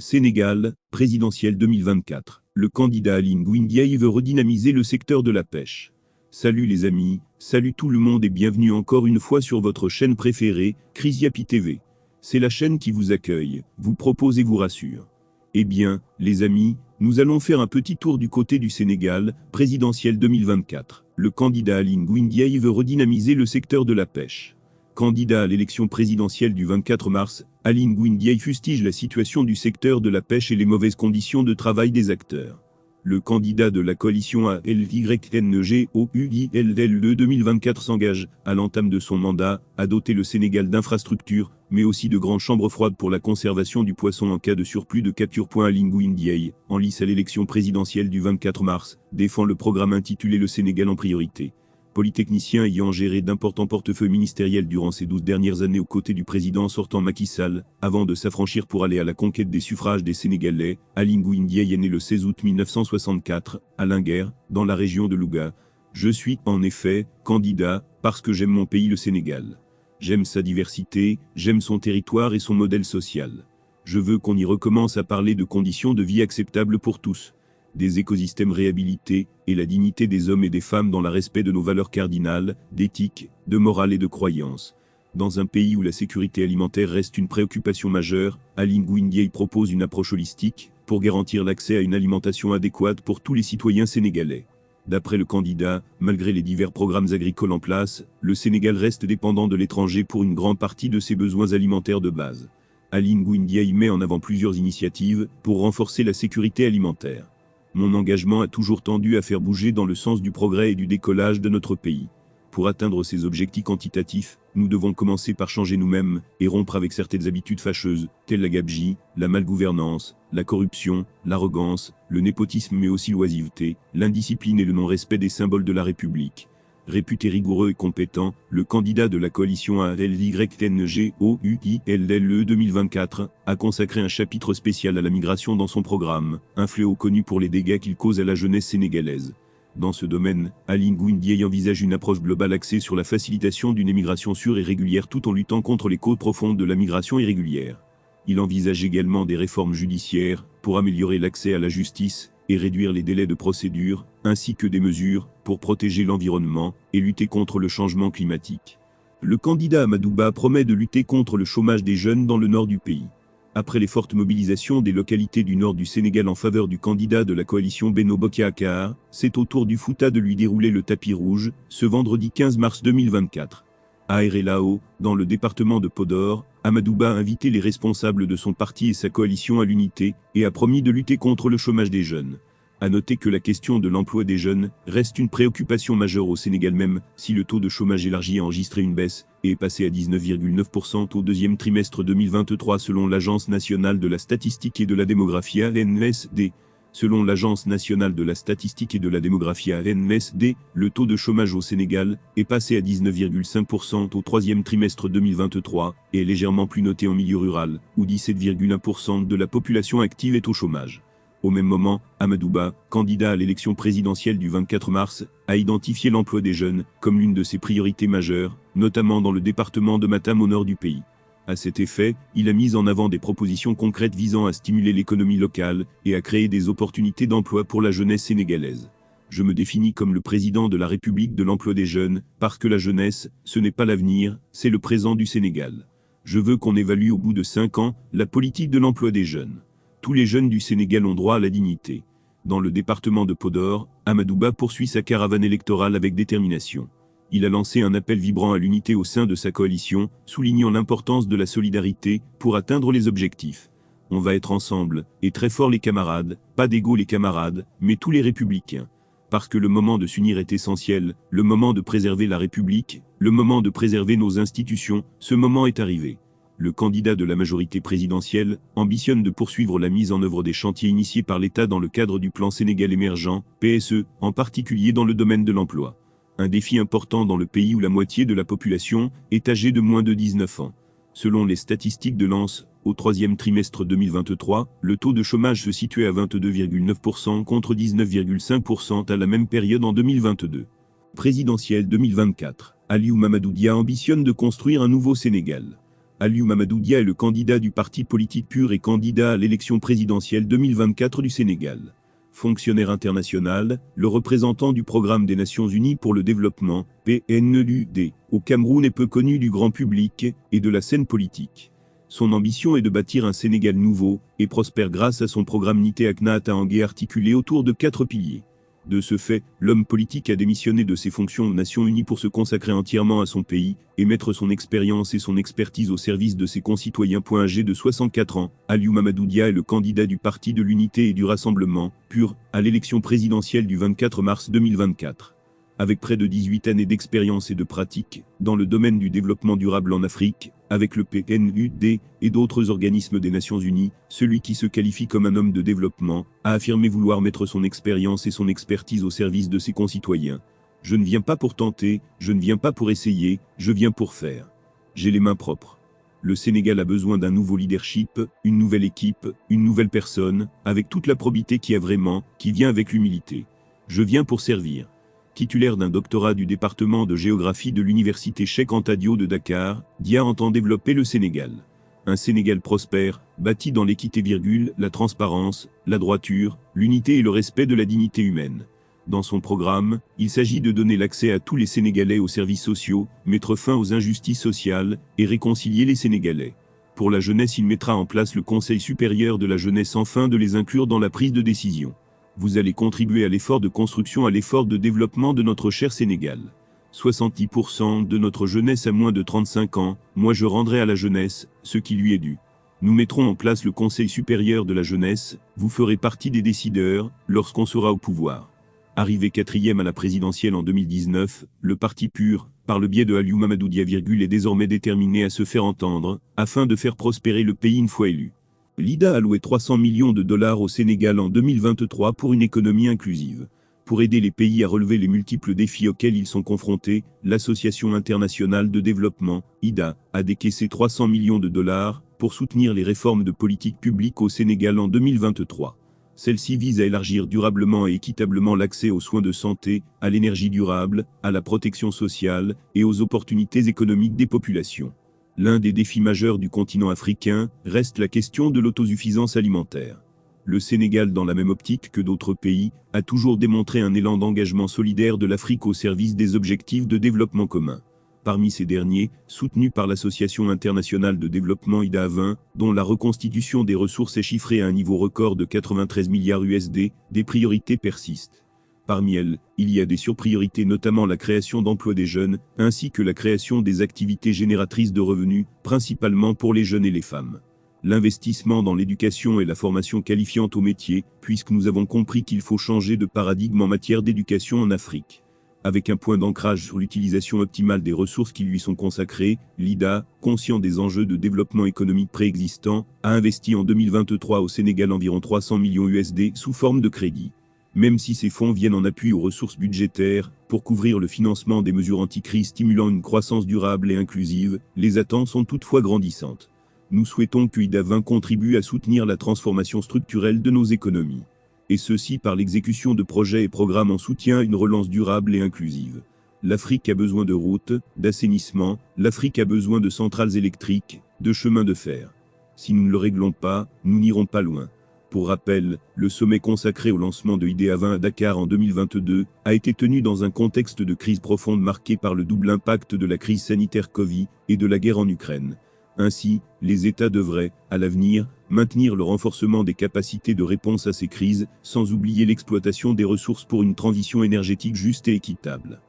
Sénégal, présidentielle 2024. Le candidat Aly Ngouille Ndiaye veut redynamiser le secteur de la pêche. Salut les amis, salut tout le monde et bienvenue encore une fois sur votre chaîne préférée, Kriziapi TV. C'est la chaîne qui vous accueille, vous propose et vous rassure. Eh bien, les amis, nous allons faire un petit tour du côté du Sénégal, présidentielle 2024. Le candidat Aly Ngouille Ndiaye veut redynamiser le secteur de la pêche. Candidat à l'élection présidentielle du 24 mars, Aly Ngouille Ndiaye fustige la situation du secteur de la pêche et les mauvaises conditions de travail des acteurs. Le candidat de la coalition ALYNGOUILLE 2024 s'engage, à l'entame de son mandat, à doter le Sénégal d'infrastructures, mais aussi de grandes chambres froides pour la conservation du poisson en cas de surplus de capture. Aly Ngouille Ndiaye, en lice à l'élection présidentielle du 24 mars, défend le programme intitulé Le Sénégal en priorité. Polytechnicien ayant géré d'importants portefeuilles ministériels durant ces 12 dernières années aux côtés du président sortant Macky Sall, avant de s'affranchir pour aller à la conquête des suffrages des Sénégalais, Aly Ngouille Ndiaye est né le 16 août 1964, à Linguère, dans la région de Louga. Je suis, en effet, candidat, parce que j'aime mon pays le Sénégal. J'aime sa diversité, j'aime son territoire et son modèle social. Je veux qu'on y recommence à parler de conditions de vie acceptables pour tous, des écosystèmes réhabilités, et la dignité des hommes et des femmes dans le respect de nos valeurs cardinales, d'éthique, de morale et de croyance. Dans un pays où la sécurité alimentaire reste une préoccupation majeure, Aly Ngouille Ndiaye propose une approche holistique, pour garantir l'accès à une alimentation adéquate pour tous les citoyens sénégalais. D'après le candidat, malgré les divers programmes agricoles en place, le Sénégal reste dépendant de l'étranger pour une grande partie de ses besoins alimentaires de base. Aly Ngouille Ndiaye met en avant plusieurs initiatives, pour renforcer la sécurité alimentaire. Mon engagement a toujours tendu à faire bouger dans le sens du progrès et du décollage de notre pays. Pour atteindre ces objectifs quantitatifs, nous devons commencer par changer nous-mêmes et rompre avec certaines habitudes fâcheuses, telles la gabegie, la malgouvernance, la corruption, l'arrogance, le népotisme mais aussi l'oisiveté, l'indiscipline et le non-respect des symboles de la République. Réputé rigoureux et compétent, le candidat de la coalition ALYNGOUILLE 2024 a consacré un chapitre spécial à la migration dans son programme, un fléau connu pour les dégâts qu'il cause à la jeunesse sénégalaise. Dans ce domaine, Aly Ngouille Ndiaye envisage une approche globale axée sur la facilitation d'une émigration sûre et régulière tout en luttant contre les causes profondes de la migration irrégulière. Il envisage également des réformes judiciaires, pour améliorer l'accès à la justice, et réduire les délais de procédure, ainsi que des mesures pour protéger l'environnement et lutter contre le changement climatique. Le candidat Amadou Ba promet de lutter contre le chômage des jeunes dans le nord du pays. Après les fortes mobilisations des localités du nord du Sénégal en faveur du candidat de la coalition Benno Bokk Yakaar, c'est au tour du Fouta de lui dérouler le tapis rouge, ce vendredi 15 mars 2024. À Aéré-Lao, dans le département de Podor, Amadou Ba a invité les responsables de son parti et sa coalition à l'unité, et a promis de lutter contre le chômage des jeunes. À noter que la question de l'emploi des jeunes reste une préoccupation majeure au Sénégal même, si le taux de chômage élargi a enregistré une baisse, et est passé à 19,9% au deuxième trimestre 2023 selon l'Agence nationale de la statistique et de la démographie ANSD. Selon l'Agence nationale de la statistique et de la démographie ANSD, le taux de chômage au Sénégal est passé à 19,5% au troisième trimestre 2023 et est légèrement plus noté en milieu rural, où 17,1% de la population active est au chômage. Au même moment, Amadou Ba, candidat à l'élection présidentielle du 24 mars, a identifié l'emploi des jeunes comme l'une de ses priorités majeures, notamment dans le département de Matam au nord du pays. À cet effet, il a mis en avant des propositions concrètes visant à stimuler l'économie locale et à créer des opportunités d'emploi pour la jeunesse sénégalaise. Je me définis comme le président de la République de l'emploi des jeunes, parce que la jeunesse, ce n'est pas l'avenir, c'est le présent du Sénégal. Je veux qu'on évalue au bout de 5 ans la politique de l'emploi des jeunes. Tous les jeunes du Sénégal ont droit à la dignité. Dans le département de Podor, Amadou Ba poursuit sa caravane électorale avec détermination. Il a lancé un appel vibrant à l'unité au sein de sa coalition, soulignant l'importance de la solidarité pour atteindre les objectifs. On va être ensemble, et très forts les camarades, pas d'égaux les camarades, mais tous les républicains. Parce que le moment de s'unir est essentiel, le moment de préserver la République, le moment de préserver nos institutions, ce moment est arrivé. Le candidat de la majorité présidentielle ambitionne de poursuivre la mise en œuvre des chantiers initiés par l'État dans le cadre du plan Sénégal émergent, PSE, en particulier dans le domaine de l'emploi. Un défi important dans le pays où la moitié de la population est âgée de moins de 19 ans. Selon les statistiques de l'ANSE, au troisième trimestre 2023, le taux de chômage se situait à 22,9% contre 19,5% à la même période en 2022. Présidentielle 2024, Aliou Mamadou Dia ambitionne de construire un nouveau Sénégal. Aliou Mamadou Dia est le candidat du parti politique PUR et candidat à l'élection présidentielle 2024 du Sénégal. Fonctionnaire international, le représentant du Programme des Nations Unies pour le Développement, PNUD, au Cameroun est peu connu du grand public et de la scène politique. Son ambition est de bâtir un Sénégal nouveau et prospère grâce à son programme Nité Akna Ataangé articulé autour de 4 piliers. De ce fait, l'homme politique a démissionné de ses fonctions aux Nations Unies pour se consacrer entièrement à son pays et mettre son expérience et son expertise au service de ses concitoyens. Âgé de 64 ans, Aliou Mamadou Dia est le candidat du Parti de l'Unité et du Rassemblement, PUR, à l'élection présidentielle du 24 mars 2024. Avec près de 18 années d'expérience et de pratique dans le domaine du développement durable en Afrique, avec le PNUD et d'autres organismes des Nations Unies, celui qui se qualifie comme un homme de développement a affirmé vouloir mettre son expérience et son expertise au service de ses concitoyens. Je ne viens pas pour tenter, je ne viens pas pour essayer, je viens pour faire. J'ai les mains propres. Le Sénégal a besoin d'un nouveau leadership, une nouvelle équipe, une nouvelle personne, avec toute la probité qui vient avec l'humilité. Je viens pour servir. Titulaire d'un doctorat du département de géographie de l'université Cheikh Anta Diop de Dakar, Dia entend développer le Sénégal. Un Sénégal prospère, bâti dans l'équité, la transparence, la droiture, l'unité et le respect de la dignité humaine. Dans son programme, il s'agit de donner l'accès à tous les Sénégalais aux services sociaux, mettre fin aux injustices sociales et réconcilier les Sénégalais. Pour la jeunesse, il mettra en place le Conseil supérieur de la jeunesse afin de les inclure dans la prise de décision. Vous allez contribuer à l'effort de construction, à l'effort de développement de notre cher Sénégal. 70% de notre jeunesse a moins de 35 ans, moi je rendrai à la jeunesse ce qui lui est dû. Nous mettrons en place le Conseil supérieur de la jeunesse, vous ferez partie des décideurs lorsqu'on sera au pouvoir. Arrivé 4e à la présidentielle en 2019, le parti PUR, par le biais de Aliou Mamadou Dia, est désormais déterminé à se faire entendre, afin de faire prospérer le pays une fois élu. L'IDA a alloué 300 millions de dollars au Sénégal en 2023 pour une économie inclusive. Pour aider les pays à relever les multiples défis auxquels ils sont confrontés, l'Association internationale de développement, IDA, a décaissé 300 millions de dollars pour soutenir les réformes de politique publique au Sénégal en 2023. Celle-ci vise à élargir durablement et équitablement l'accès aux soins de santé, à l'énergie durable, à la protection sociale et aux opportunités économiques des populations. L'un des défis majeurs du continent africain reste la question de l'autosuffisance alimentaire. Le Sénégal, dans la même optique que d'autres pays, a toujours démontré un élan d'engagement solidaire de l'Afrique au service des objectifs de développement commun. Parmi ces derniers, soutenus par l'Association internationale de développement IDA 20, dont la reconstitution des ressources est chiffrée à un niveau record de 93 milliards USD, des priorités persistent. Parmi elles, il y a des surpriorités, notamment la création d'emplois des jeunes, ainsi que la création des activités génératrices de revenus, principalement pour les jeunes et les femmes. L'investissement dans l'éducation et la formation qualifiante au métier, puisque nous avons compris qu'il faut changer de paradigme en matière d'éducation en Afrique. Avec un point d'ancrage sur l'utilisation optimale des ressources qui lui sont consacrées, l'IDA, conscient des enjeux de développement économique préexistants, a investi en 2023 au Sénégal environ 300 millions USD sous forme de crédit. Même si ces fonds viennent en appui aux ressources budgétaires, pour couvrir le financement des mesures anti-crise stimulant une croissance durable et inclusive, les attentes sont toutefois grandissantes. Nous souhaitons que IDA 20 contribue à soutenir la transformation structurelle de nos économies. Et ceci par l'exécution de projets et programmes en soutien à une relance durable et inclusive. L'Afrique a besoin de routes, d'assainissement, l'Afrique a besoin de centrales électriques, de chemins de fer. Si nous ne le réglons pas, nous n'irons pas loin. Pour rappel, le sommet consacré au lancement de IDA 20 à Dakar en 2022 a été tenu dans un contexte de crise profonde marqué par le double impact de la crise sanitaire Covid et de la guerre en Ukraine. Ainsi, les États devraient, à l'avenir, maintenir le renforcement des capacités de réponse à ces crises, sans oublier l'exploitation des ressources pour une transition énergétique juste et équitable.